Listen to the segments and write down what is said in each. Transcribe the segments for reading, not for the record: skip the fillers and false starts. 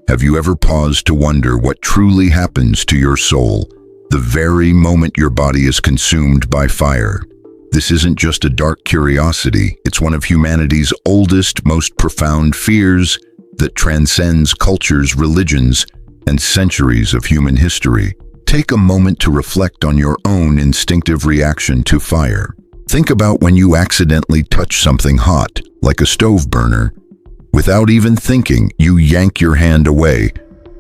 Have you ever paused to wonder what truly happens to your soul the very moment your body is consumed by fire? This isn't just a dark curiosity, it's one of humanity's oldest, most profound fears that transcends cultures, religions, and centuries of human history. Take a moment to reflect on your own instinctive reaction to fire. Think about when you accidentally touch something hot, like a stove burner. Without even thinking, you yank your hand away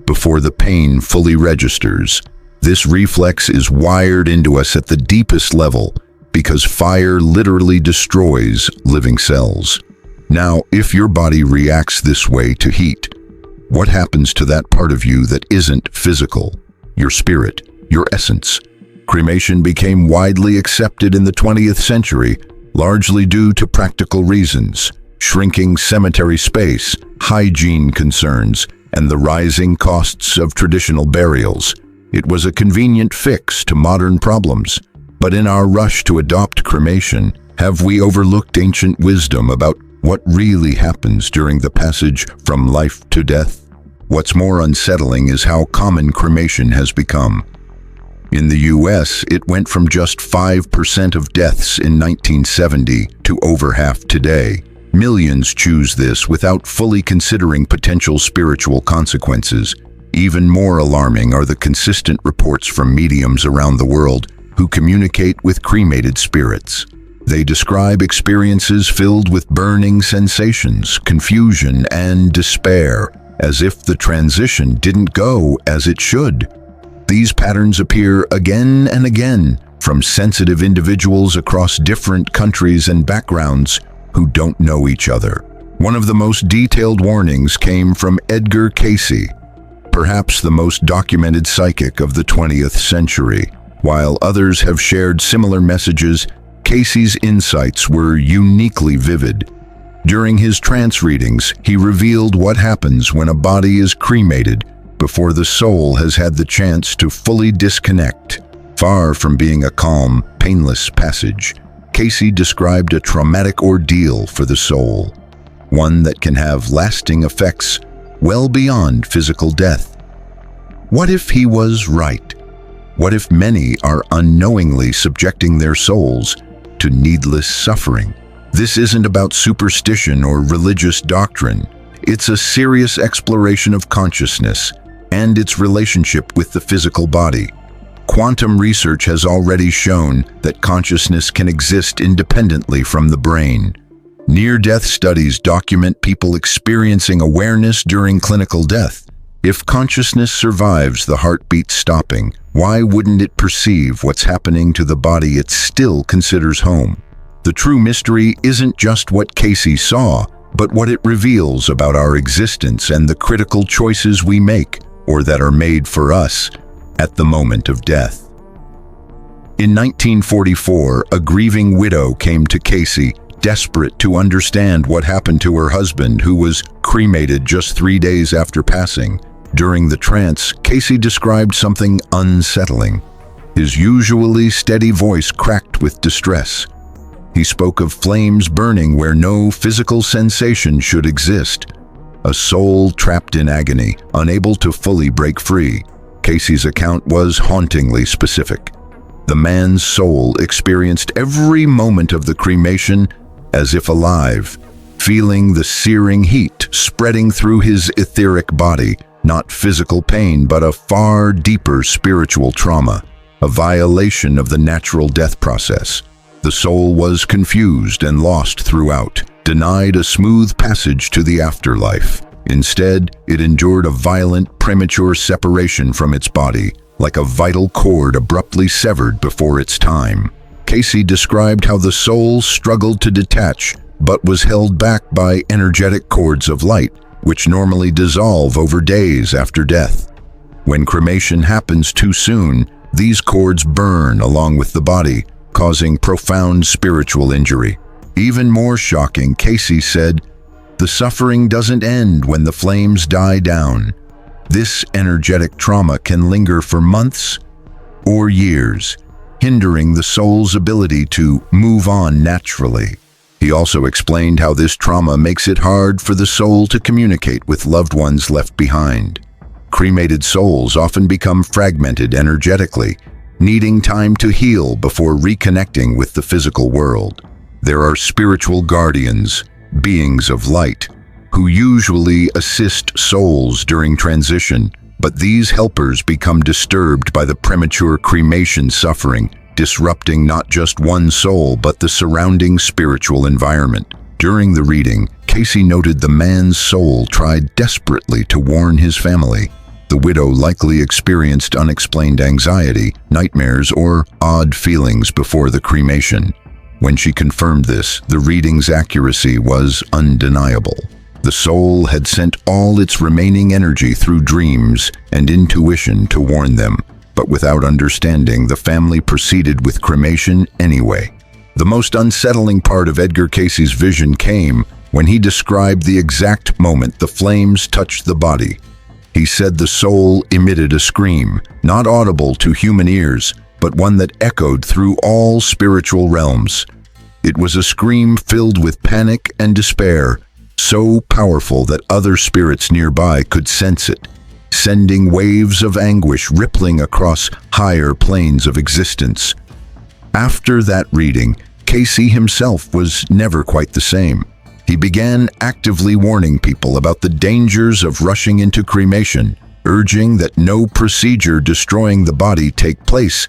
before the pain fully registers. This reflex is wired into us at the deepest level because fire literally destroys living cells. Now, if your body reacts this way to heat, what happens to that part of you that isn't physical? Your spirit, your essence. Cremation became widely accepted in the 20th century, largely due to practical reasons: shrinking cemetery space, hygiene concerns, and the rising costs of traditional burials. It was a convenient fix to modern problems. But in our rush to adopt cremation, have we overlooked ancient wisdom about what really happens during the passage from life to death? What's more unsettling is how common cremation has become. In the US, it went from just 5% of deaths in 1970 to over half today. Millions choose this without fully considering potential spiritual consequences. Even more alarming are the consistent reports from mediums around the world who communicate with cremated spirits. They describe experiences filled with burning sensations, confusion, and despair, as if the transition didn't go as it should. These patterns appear again and again from sensitive individuals across different countries and backgrounds who don't know each other. One of the most detailed warnings came from Edgar Cayce, perhaps the most documented psychic of the 20th century. While others have shared similar messages, Cayce's insights were uniquely vivid. During his trance readings, he revealed what happens when a body is cremated before the soul has had the chance to fully disconnect. Far from being a calm, painless passage, Cayce described a traumatic ordeal for the soul, one that can have lasting effects well beyond physical death. What if he was right? What if many are unknowingly subjecting their souls to needless suffering? This isn't about superstition or religious doctrine. It's a serious exploration of consciousness and its relationship with the physical body. Quantum research has already shown that consciousness can exist independently from the brain. Near-death studies document people experiencing awareness during clinical death. If consciousness survives the heartbeat stopping, why wouldn't it perceive what's happening to the body it still considers home? The true mystery isn't just what Cayce saw, but what it reveals about our existence and the critical choices we make, or that are made for us, at the moment of death. In 1944, a grieving widow came to Cayce, desperate to understand what happened to her husband, who was cremated just 3 days after passing. During the trance, Cayce described something unsettling. His usually steady voice cracked with distress. He spoke of flames burning where no physical sensation should exist. A soul trapped in agony, unable to fully break free. Cayce's account was hauntingly specific. The man's soul experienced every moment of the cremation as if alive, feeling the searing heat spreading through his etheric body. Not physical pain, but a far deeper spiritual trauma, a violation of the natural death process. The soul was confused and lost throughout, denied a smooth passage to the afterlife. Instead, it endured a violent, premature separation from its body, like a vital cord abruptly severed before its time. Cayce described how the soul struggled to detach, but was held back by energetic cords of light, which normally dissolve over days after death. When cremation happens too soon, these cords burn along with the body, causing profound spiritual injury. Even more shocking, Cayce said, the suffering doesn't end when the flames die down. This energetic trauma can linger for months or years, hindering the soul's ability to move on naturally. He also explained how this trauma makes it hard for the soul to communicate with loved ones left behind. Cremated souls often become fragmented energetically, needing time to heal before reconnecting with the physical world. There are spiritual guardians, beings of light, who usually assist souls during transition, but these helpers become disturbed by the premature cremation suffering, disrupting not just one soul but the surrounding spiritual environment. During the reading, Cayce noted the man's soul tried desperately to warn his family. The widow likely experienced unexplained anxiety, nightmares, or odd feelings before the cremation. When she confirmed this, the reading's accuracy was undeniable. The soul had sent all its remaining energy through dreams and intuition to warn them, but without understanding, the family proceeded with cremation anyway. The most unsettling part of Edgar Cayce's vision came when he described the exact moment the flames touched the body. He said the soul emitted a scream, not audible to human ears, but one that echoed through all spiritual realms. It was a scream filled with panic and despair, so powerful that other spirits nearby could sense it, sending waves of anguish rippling across higher planes of existence. After that reading, Cayce himself was never quite the same. He began actively warning people about the dangers of rushing into cremation, urging that no procedure destroying the body take place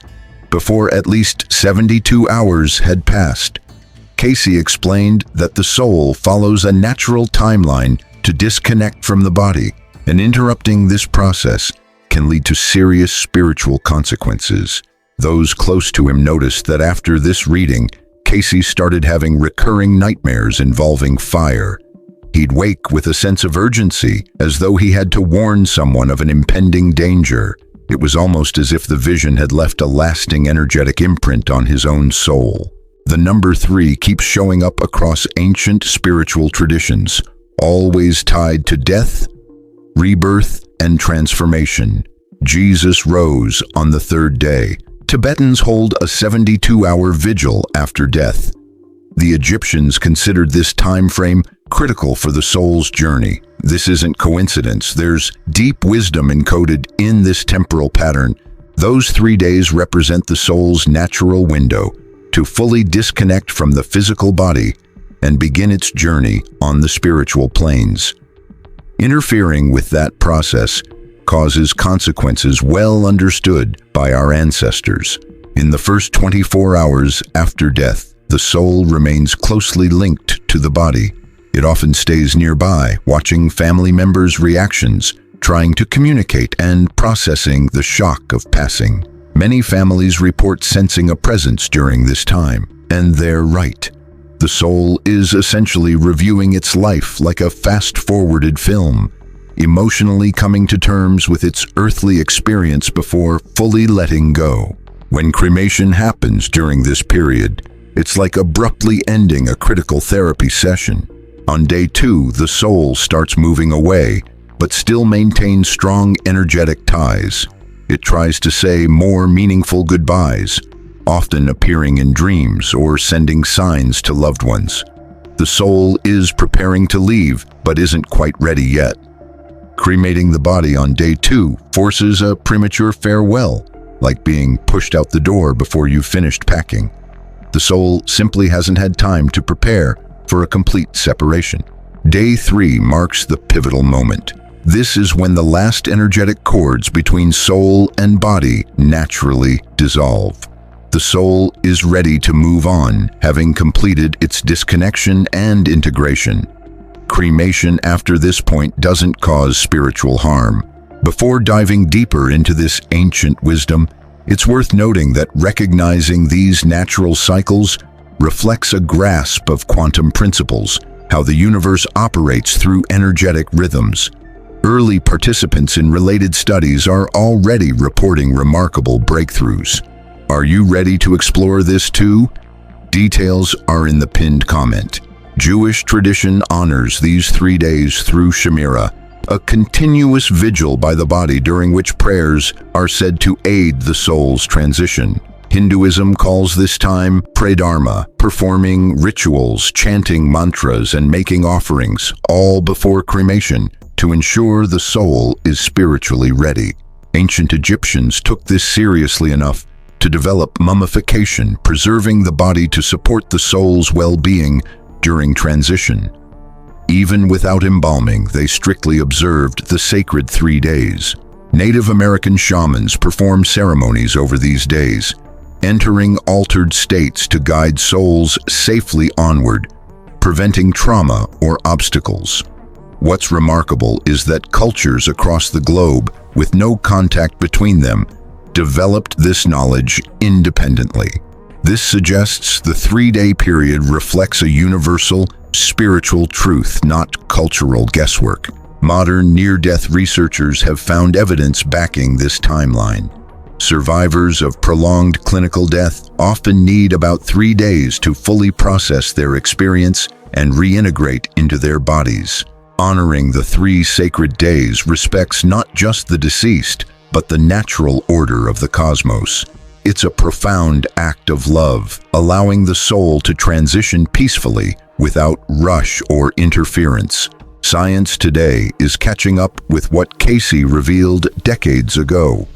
before at least 72 hours had passed. Cayce explained that the soul follows a natural timeline to disconnect from the body, and interrupting this process can lead to serious spiritual consequences. Those close to him noticed that after this reading, Cayce started having recurring nightmares involving fire. He'd wake with a sense of urgency, as though he had to warn someone of an impending danger. It was almost as if the vision had left a lasting energetic imprint on his own soul. The number 3 keeps showing up across ancient spiritual traditions, always tied to death, rebirth, and transformation. Jesus rose on the 3rd day. Tibetans hold a 72-hour vigil after death. The Egyptians considered this time frame critical for the soul's journey. This isn't coincidence. There's deep wisdom encoded in this temporal pattern. Those 3 days represent the soul's natural window to fully disconnect from the physical body and begin its journey on the spiritual planes. Interfering with that process causes consequences well understood by our ancestors. In the first 24 hours after death, the soul remains closely linked to the body. It often stays nearby, watching family members' reactions, trying to communicate and processing the shock of passing. Many families report sensing a presence during this time, and they're right. The soul is essentially reviewing its life like a fast-forwarded film, emotionally coming to terms with its earthly experience before fully letting go. When cremation happens during this period, it's like abruptly ending a critical therapy session. On day 2, the soul starts moving away, but still maintains strong energetic ties. It tries to say more meaningful goodbyes, often appearing in dreams or sending signs to loved ones. The soul is preparing to leave, but isn't quite ready yet. Cremating the body on day 2 forces a premature farewell, like being pushed out the door before you've finished packing. The soul simply hasn't had time to prepare for a complete separation. Day 3 marks the pivotal moment. This is when the last energetic cords between soul and body naturally dissolve. The soul is ready to move on, having completed its disconnection and integration. Cremation after this point doesn't cause spiritual harm. Before diving deeper into this ancient wisdom, it's worth noting that recognizing these natural cycles reflects a grasp of quantum principles, how the universe operates through energetic rhythms. Early participants in related studies are already reporting remarkable breakthroughs. Are you ready to explore this too? Details are in the pinned comment. Jewish tradition honors these 3 days through Shemirah, a continuous vigil by the body during which prayers are said to aid the soul's transition. Hinduism calls this time pradharma, performing rituals, chanting mantras, and making offerings, all before cremation, to ensure the soul is spiritually ready. Ancient Egyptians took this seriously enough to develop mummification, preserving the body to support the soul's well-being during transition. Even without embalming, they strictly observed the sacred 3 days. Native American shamans performed ceremonies over these days, entering altered states to guide souls safely onward, preventing trauma or obstacles. What's remarkable is that cultures across the globe, with no contact between them, developed this knowledge independently. This suggests the 3-day period reflects a universal, spiritual truth, not cultural guesswork. Modern near-death researchers have found evidence backing this timeline. Survivors of prolonged clinical death often need about 3 days to fully process their experience and reintegrate into their bodies. Honoring the 3 sacred days respects not just the deceased, but the natural order of the cosmos. It's a profound act of love, allowing the soul to transition peacefully without rush or interference. Science today is catching up with what Cayce revealed decades ago.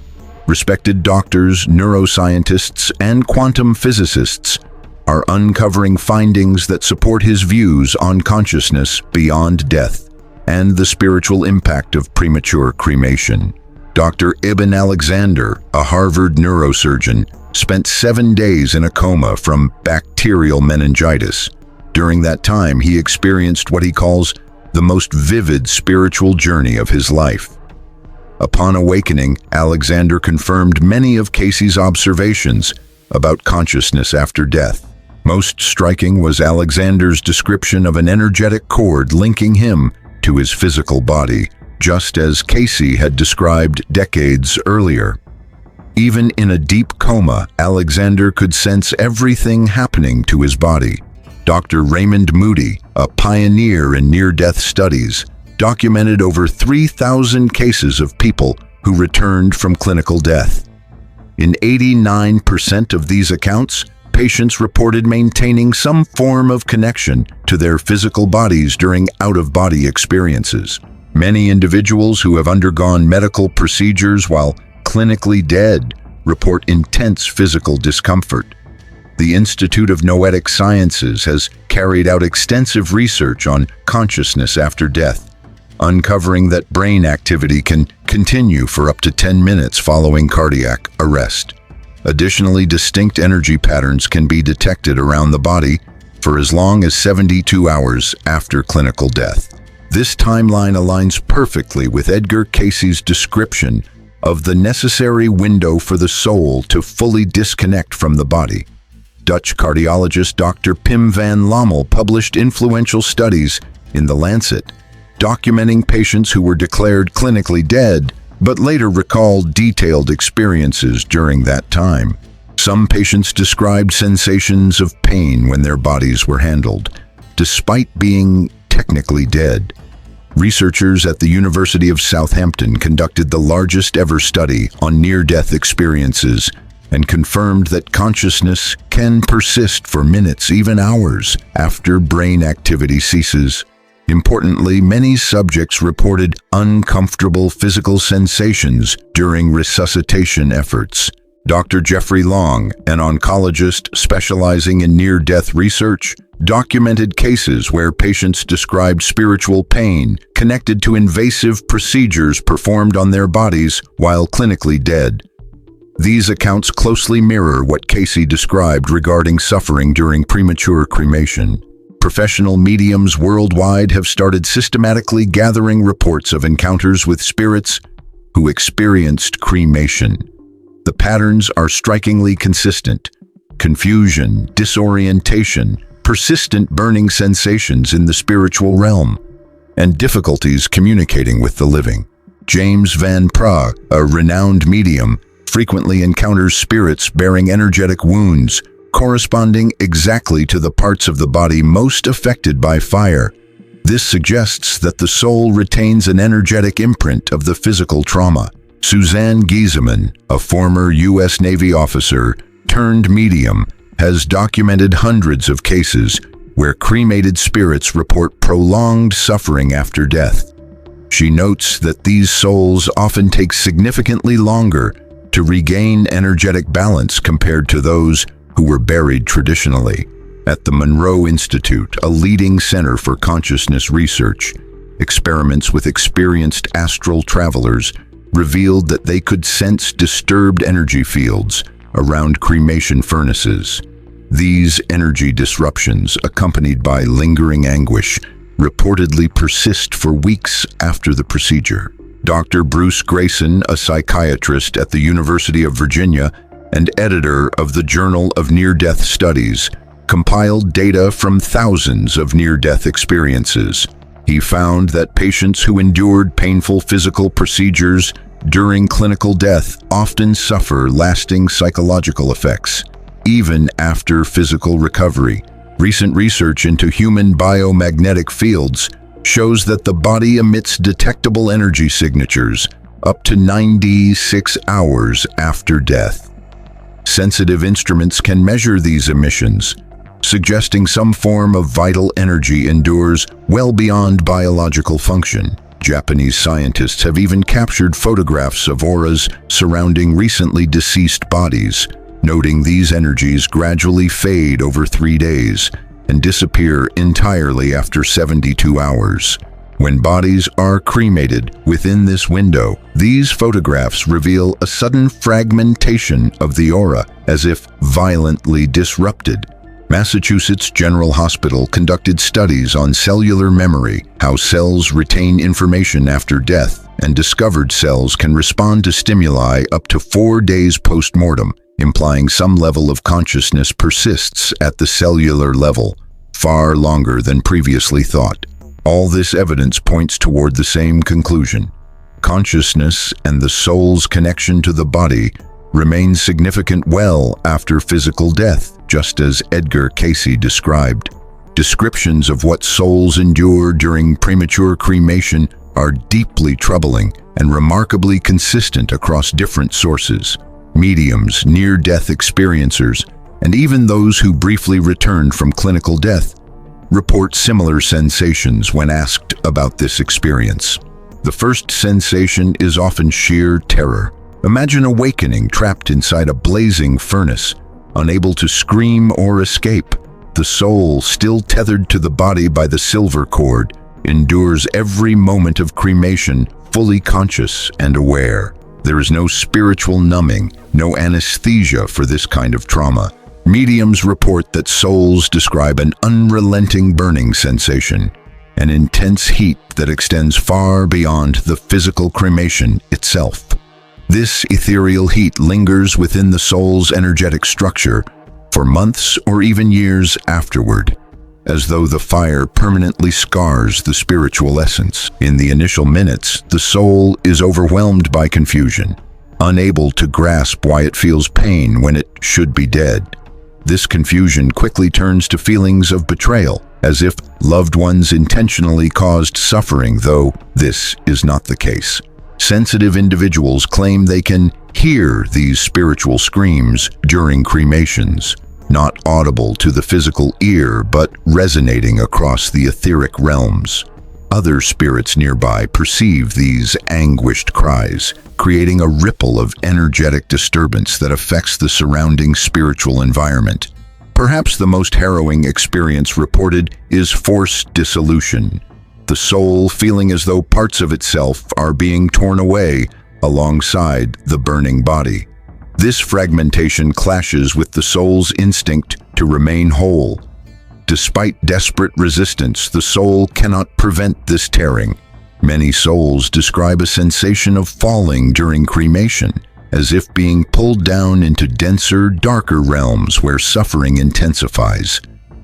Respected doctors, neuroscientists, and quantum physicists are uncovering findings that support his views on consciousness beyond death and the spiritual impact of premature cremation. Dr. Ibn Alexander, a Harvard neurosurgeon, spent 7 days in a coma from bacterial meningitis. During that time, he experienced what he calls the most vivid spiritual journey of his life. Upon awakening, Alexander confirmed many of Cayce's observations about consciousness after death. Most striking was Alexander's description of an energetic cord linking him to his physical body, just as Cayce had described decades earlier. Even in a deep coma, Alexander could sense everything happening to his body. Dr. Raymond Moody, a pioneer in near-death studies, documented over 3,000 cases of people who returned from clinical death. In 89% of these accounts, patients reported maintaining some form of connection to their physical bodies during out-of-body experiences. Many individuals who have undergone medical procedures while clinically dead report intense physical discomfort. The Institute of Noetic Sciences has carried out extensive research on consciousness after death, uncovering that brain activity can continue for up to 10 minutes following cardiac arrest. Additionally, distinct energy patterns can be detected around the body for as long as 72 hours after clinical death. This timeline aligns perfectly with Edgar Cayce's description of the necessary window for the soul to fully disconnect from the body. Dutch cardiologist Dr. Pim van Lommel published influential studies in The Lancet, documenting patients who were declared clinically dead but later recalled detailed experiences during that time. Some patients described sensations of pain when their bodies were handled, despite being technically dead. Researchers at the University of Southampton conducted the largest ever study on near-death experiences and confirmed that consciousness can persist for minutes, even hours, after brain activity ceases. Importantly, many subjects reported uncomfortable physical sensations during resuscitation efforts. Dr. Jeffrey Long, an oncologist specializing in near-death research, documented cases where patients described spiritual pain connected to invasive procedures performed on their bodies while clinically dead. These accounts closely mirror what Cayce described regarding suffering during premature cremation. Professional mediums worldwide have started systematically gathering reports of encounters with spirits who experienced cremation. The patterns are strikingly consistent: confusion, disorientation, persistent burning sensations in the spiritual realm, and difficulties communicating with the living. James Van Praagh, a renowned medium, frequently encounters spirits bearing energetic wounds corresponding exactly to the parts of the body most affected by fire. This suggests that the soul retains an energetic imprint of the physical trauma. Suzanne Giesemann, a former U.S. Navy officer, turned medium, has documented hundreds of cases where cremated spirits report prolonged suffering after death. She notes that these souls often take significantly longer to regain energetic balance compared to those who were buried traditionally. At the Monroe Institute, a leading center for consciousness research, experiments with experienced astral travelers revealed that they could sense disturbed energy fields around cremation furnaces. These energy disruptions, accompanied by lingering anguish, reportedly persist for weeks after the procedure. Dr. Bruce Grayson, a psychiatrist at the University of Virginia and editor of the Journal of Near-Death Studies, compiled data from thousands of near-death experiences. He found that patients who endured painful physical procedures during clinical death often suffer lasting psychological effects, even after physical recovery. Recent research into human biomagnetic fields shows that the body emits detectable energy signatures up to 96 hours after death. Sensitive instruments can measure these emissions, suggesting some form of vital energy endures well beyond biological function. Japanese scientists have even captured photographs of auras surrounding recently deceased bodies, noting these energies gradually fade over 3 days and disappear entirely after 72 hours. When bodies are cremated within this window, these photographs reveal a sudden fragmentation of the aura, as if violently disrupted. Massachusetts General Hospital conducted studies on cellular memory, how cells retain information after death, and discovered cells can respond to stimuli up to 4 days post-mortem, implying some level of consciousness persists at the cellular level, far longer than previously thought. All this evidence points toward the same conclusion. Consciousness and the soul's connection to the body remain significant well after physical death, just as Edgar Cayce described. Descriptions of what souls endure during premature cremation are deeply troubling and remarkably consistent across different sources. Mediums, near-death experiencers, and even those who briefly returned from clinical death report similar sensations when asked about this experience. The first sensation is often sheer terror. Imagine awakening trapped inside a blazing furnace, unable to scream or escape. The soul, still tethered to the body by the silver cord, endures every moment of cremation fully conscious and aware. There is no spiritual numbing, no anesthesia for this kind of trauma. Mediums report that souls describe an unrelenting burning sensation, an intense heat that extends far beyond the physical cremation itself. This ethereal heat lingers within the soul's energetic structure for months or even years afterward, as though the fire permanently scars the spiritual essence. In the initial minutes, the soul is overwhelmed by confusion, unable to grasp why it feels pain when it should be dead. This confusion quickly turns to feelings of betrayal, as if loved ones intentionally caused suffering, though this is not the case. Sensitive individuals claim they can hear these spiritual screams during cremations, not audible to the physical ear but resonating across the etheric realms. Other spirits nearby perceive these anguished cries, creating a ripple of energetic disturbance that affects the surrounding spiritual environment. Perhaps the most harrowing experience reported is forced dissolution, the soul feeling as though parts of itself are being torn away alongside the burning body. This fragmentation clashes with the soul's instinct to remain whole. Despite desperate resistance, the soul cannot prevent this tearing. Many souls describe a sensation of falling during cremation, as if being pulled down into denser, darker realms where suffering intensifies.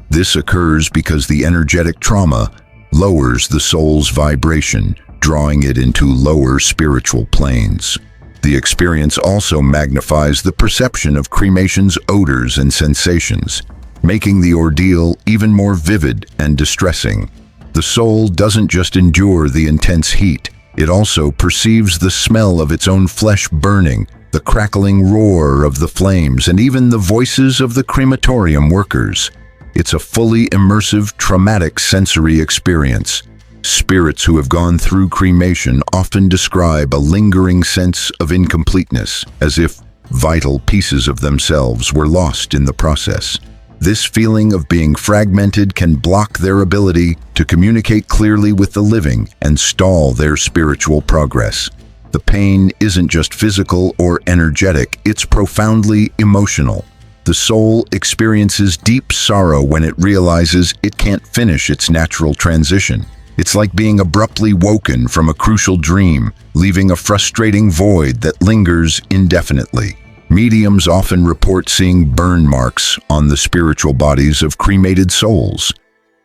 This occurs because the energetic trauma lowers the soul's vibration, drawing it into lower spiritual planes. The experience also magnifies the perception of cremation's odors and sensations, making the ordeal even more vivid and distressing. The soul doesn't just endure the intense heat, it also perceives the smell of its own flesh burning, the crackling roar of the flames, and even the voices of the crematorium workers. It's a fully immersive, traumatic sensory experience. Spirits who have gone through cremation often describe a lingering sense of incompleteness, as if vital pieces of themselves were lost in the process. This feeling of being fragmented can block their ability to communicate clearly with the living and stall their spiritual progress. The pain isn't just physical or energetic, it's profoundly emotional. The soul experiences deep sorrow when it realizes it can't finish its natural transition. It's like being abruptly woken from a crucial dream, leaving a frustrating void that lingers indefinitely. Mediums often report seeing burn marks on the spiritual bodies of cremated souls.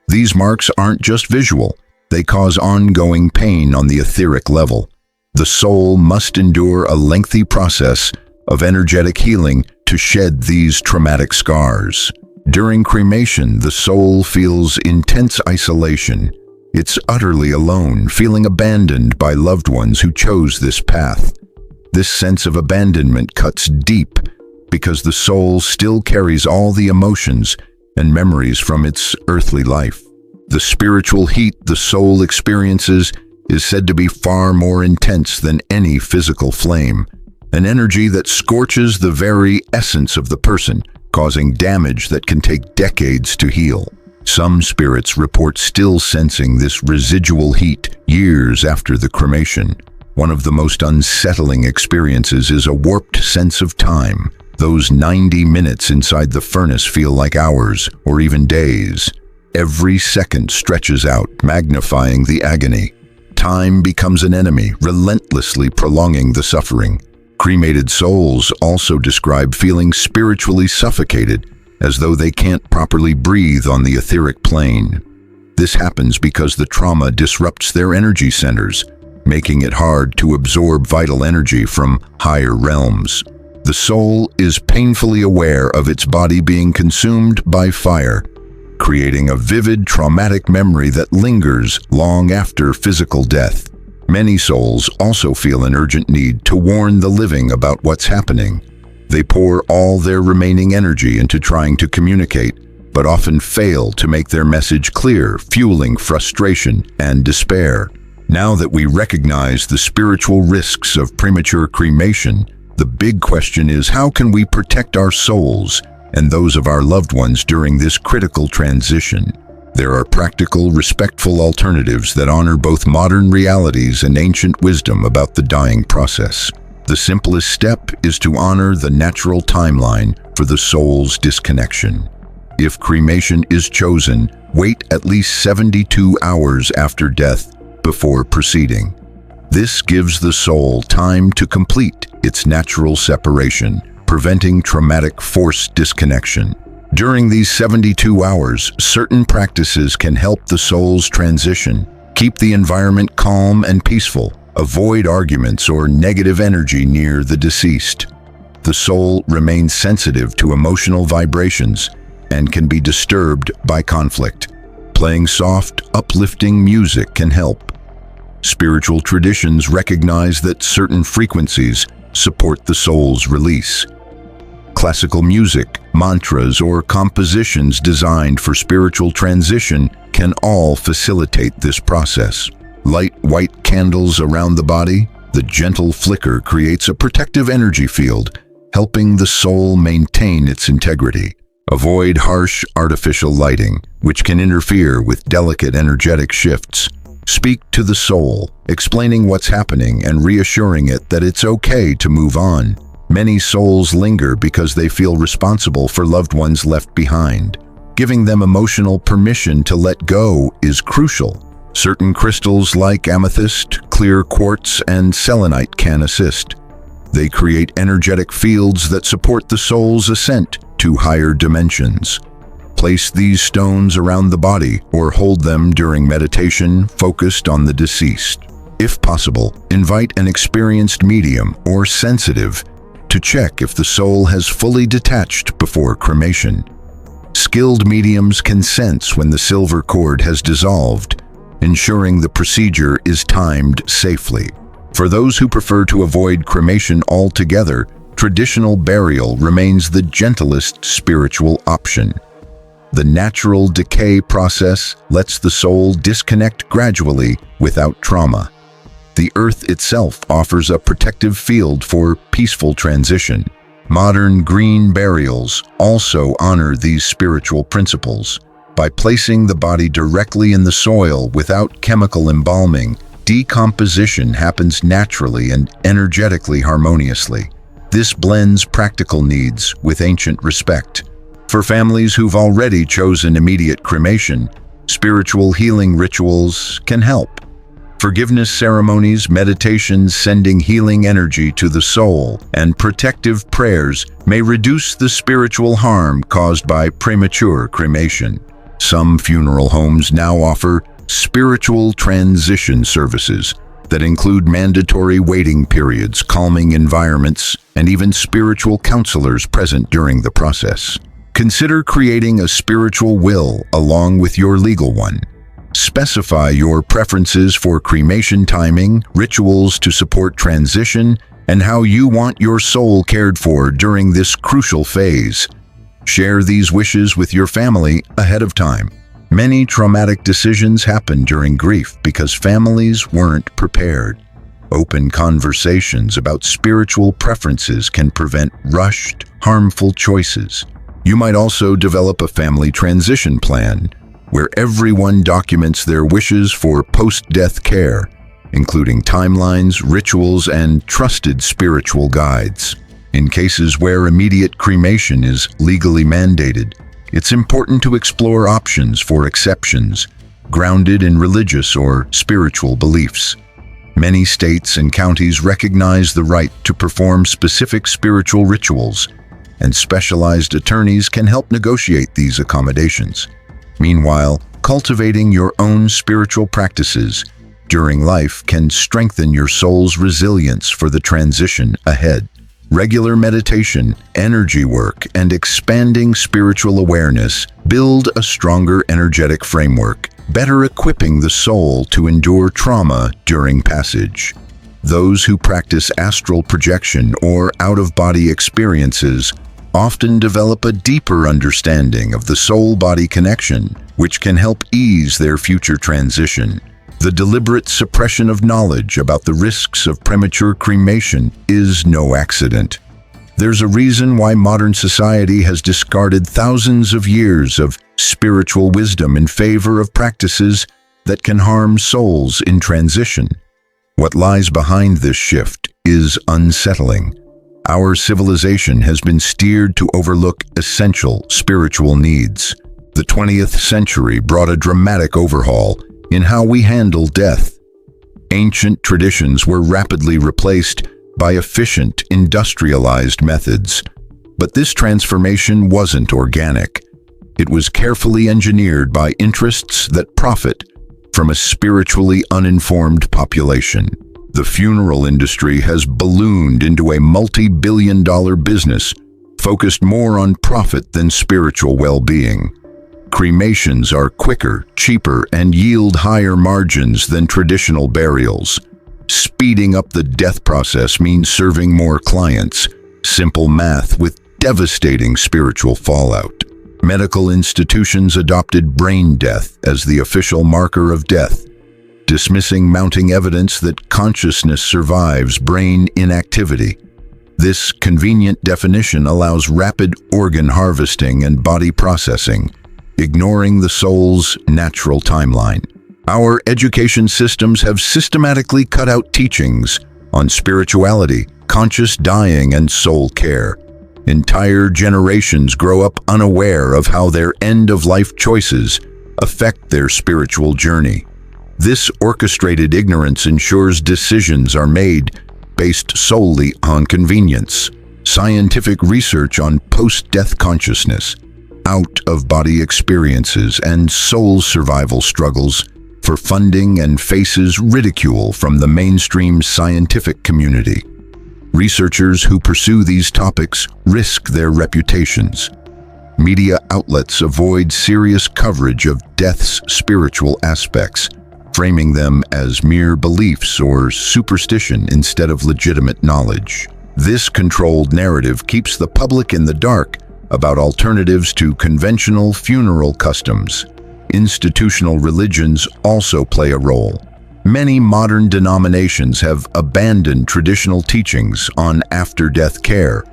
These marks aren't just visual, they cause ongoing pain on the etheric level. The soul must endure a lengthy process of energetic healing to shed these traumatic scars. During cremation, the soul feels intense isolation. It's utterly alone, feeling abandoned by loved ones who chose this path. This sense of abandonment cuts deep because the soul still carries all the emotions and memories from its earthly life. The spiritual heat the soul experiences is said to be far more intense than any physical flame, an energy that scorches the very essence of the person, causing damage that can take decades to heal. Some spirits report still sensing this residual heat years after the cremation. One of the most unsettling experiences is a warped sense of time. Those 90 minutes inside the furnace feel like hours or even days. Every second stretches out, magnifying the agony. Time becomes an enemy, relentlessly prolonging the suffering. Cremated souls also describe feeling spiritually suffocated, as though they can't properly breathe on the etheric plane. This happens because the trauma disrupts their energy centers, making it hard to absorb vital energy from higher realms. The soul is painfully aware of its body being consumed by fire, creating a vivid, traumatic memory that lingers long after physical death. Many souls also feel an urgent need to warn the living about what's happening. They pour all their remaining energy into trying to communicate, but often fail to make their message clear, fueling frustration and despair. Now that we recognize the spiritual risks of premature cremation, the big question is, how can we protect our souls and those of our loved ones during this critical transition? There are practical, respectful alternatives that honor both modern realities and ancient wisdom about the dying process. The simplest step is to honor the natural timeline for the soul's disconnection. If cremation is chosen, wait at least 72 hours after death before proceeding. This gives the soul time to complete its natural separation, preventing traumatic forced disconnection. During these 72 hours, certain practices can help the soul's transition. Keep the environment calm and peaceful. Avoid arguments or negative energy near the deceased. The soul remains sensitive to emotional vibrations and can be disturbed by conflict. Playing soft, uplifting music can help. Spiritual traditions recognize that certain frequencies support the soul's release. Classical music, mantras, or compositions designed for spiritual transition can all facilitate this process. Light white candles around the body, the gentle flicker creates a protective energy field, helping the soul maintain its integrity. Avoid harsh, artificial lighting, which can interfere with delicate energetic shifts. Speak to the soul, explaining what's happening and reassuring it that it's okay to move on. Many souls linger because they feel responsible for loved ones left behind. Giving them emotional permission to let go is crucial. Certain crystals like amethyst, clear quartz, and selenite can assist. They create energetic fields that support the soul's ascent to higher dimensions. Place these stones around the body or hold them during meditation focused on the deceased. If possible, invite an experienced medium or sensitive to check if the soul has fully detached before cremation. Skilled mediums can sense when the silver cord has dissolved, ensuring the procedure is timed safely. For those who prefer to avoid cremation altogether, traditional burial remains the gentlest spiritual option. The natural decay process lets the soul disconnect gradually without trauma. The earth itself offers a protective field for peaceful transition. Modern green burials also honor these spiritual principles. By placing the body directly in the soil without chemical embalming, decomposition happens naturally and energetically harmoniously. This blends practical needs with ancient respect. For families who've already chosen immediate cremation, spiritual healing rituals can help. Forgiveness ceremonies, meditations sending healing energy to the soul, and protective prayers may reduce the spiritual harm caused by premature cremation. Some funeral homes now offer spiritual transition services that include mandatory waiting periods, calming environments, and even spiritual counselors present during the process. Consider creating a spiritual will along with your legal one. Specify your preferences for cremation timing, rituals to support transition, and how you want your soul cared for during this crucial phase. Share these wishes with your family ahead of time. Many traumatic decisions happen during grief because families weren't prepared. Open conversations about spiritual preferences can prevent rushed, harmful choices. You might also develop a family transition plan where everyone documents their wishes for post-death care, including timelines, rituals, and trusted spiritual guides. In cases where immediate cremation is legally mandated, it's important to explore options for exceptions, grounded in religious or spiritual beliefs. Many states and counties recognize the right to perform specific spiritual rituals, and specialized attorneys can help negotiate these accommodations. Meanwhile, cultivating your own spiritual practices during life can strengthen your soul's resilience for the transition ahead. Regular meditation, energy work, and expanding spiritual awareness build a stronger energetic framework, better equipping the soul to endure trauma during passage. Those who practice astral projection or out-of-body experiences often develop a deeper understanding of the soul-body connection, which can help ease their future transition. The deliberate suppression of knowledge about the risks of premature cremation is no accident. There's a reason why modern society has discarded thousands of years of spiritual wisdom in favor of practices that can harm souls in transition. What lies behind this shift is unsettling. Our civilization has been steered to overlook essential spiritual needs. The 20th century brought a dramatic overhaul in how we handle death. Ancient traditions were rapidly replaced by efficient, industrialized methods. But this transformation wasn't organic. It was carefully engineered by interests that profit from a spiritually uninformed population. The funeral industry has ballooned into a multi-billion-dollar business focused more on profit than spiritual well-being. Cremations are quicker, cheaper, and yield higher margins than traditional burials. Speeding up the death process means serving more clients. Simple math with devastating spiritual fallout. Medical institutions adopted brain death as the official marker of death, dismissing mounting evidence that consciousness survives brain inactivity. This convenient definition allows rapid organ harvesting and body processing, ignoring the soul's natural timeline. Our education systems have systematically cut out teachings on spirituality, conscious dying, and soul care. Entire generations grow up unaware of how their end-of-life choices affect their spiritual journey. This orchestrated ignorance ensures decisions are made based solely on convenience. Scientific research on post-death consciousness, out-of-body experiences, and soul survival struggles for funding and faces ridicule from the mainstream scientific community. Researchers who pursue these topics risk their reputations. Media outlets avoid serious coverage of death's spiritual aspects, framing them as mere beliefs or superstition instead of legitimate knowledge. This controlled narrative keeps the public in the dark about alternatives to conventional funeral customs. Institutional religions also play a role. Many modern denominations have abandoned traditional teachings on after-death care,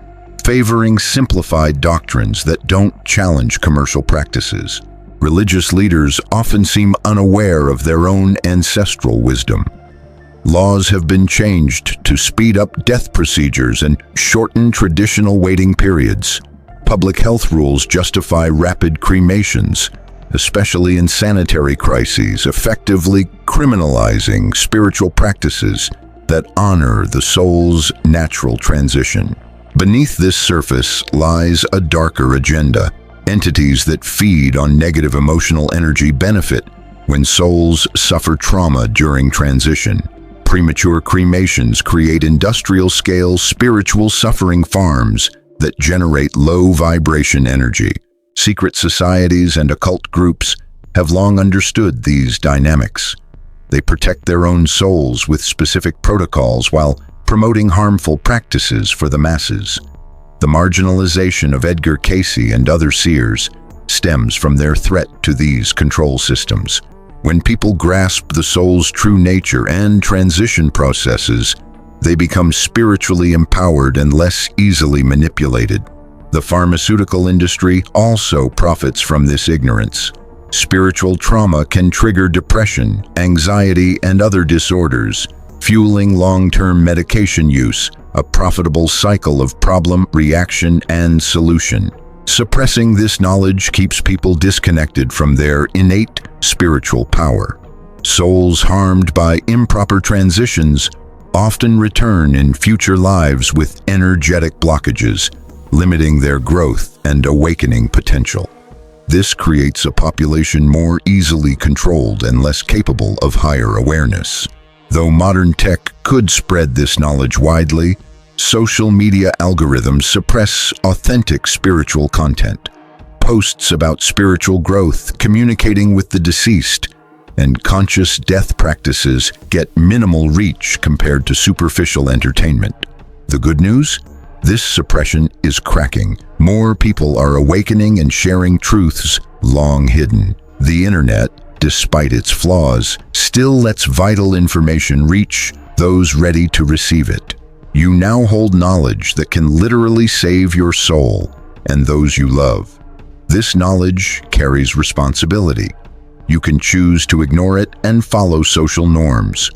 favoring simplified doctrines that don't challenge commercial practices. Religious leaders often seem unaware of their own ancestral wisdom. Laws have been changed to speed up death procedures and shorten traditional waiting periods. Public health rules justify rapid cremations, especially in sanitary crises, effectively criminalizing spiritual practices that honor the soul's natural transition. Beneath this surface lies a darker agenda. Entities that feed on negative emotional energy benefit when souls suffer trauma during transition. Premature cremations create industrial-scale spiritual suffering farms that generate low-vibration energy. Secret societies and occult groups have long understood these dynamics. They protect their own souls with specific protocols while promoting harmful practices for the masses. The marginalization of Edgar Cayce and other seers stems from their threat to these control systems. When people grasp the soul's true nature and transition processes, they become spiritually empowered and less easily manipulated. The pharmaceutical industry also profits from this ignorance. Spiritual trauma can trigger depression, anxiety, and other disorders, fueling long-term medication use, a profitable cycle of problem, reaction, and solution. Suppressing this knowledge keeps people disconnected from their innate spiritual power. Souls harmed by improper transitions often return in future lives with energetic blockages, limiting their growth and awakening potential. This creates a population more easily controlled and less capable of higher awareness. Though modern tech could spread this knowledge widely, social media algorithms suppress authentic spiritual content. Posts about spiritual growth, communicating with the deceased, and conscious death practices get minimal reach compared to superficial entertainment. The good news? This suppression is cracking. More people are awakening and sharing truths long hidden. The internet, despite its flaws, still lets vital information reach those ready to receive it. You now hold knowledge that can literally save your soul and those you love. This knowledge carries responsibility. You can choose to ignore it and follow social norms,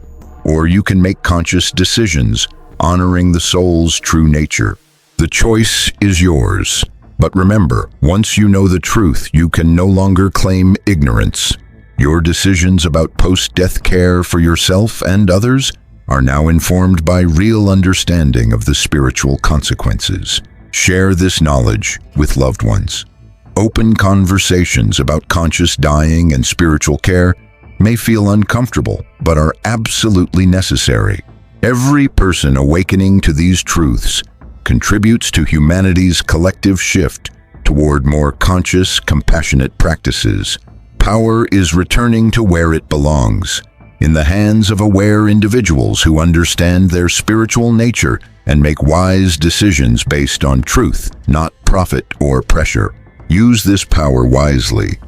or you can make conscious decisions, honoring the soul's true nature. The choice is yours. But remember, once you know the truth, you can no longer claim ignorance. Your decisions about post-death care for yourself and others are now informed by real understanding of the spiritual consequences. Share this knowledge with loved ones. Open conversations about conscious dying and spiritual care may feel uncomfortable, but are absolutely necessary. Every person awakening to these truths contributes to humanity's collective shift toward more conscious, compassionate practices. Power is returning to where it belongs, in the hands of aware individuals who understand their spiritual nature and make wise decisions based on truth, not profit or pressure. Use this power wisely,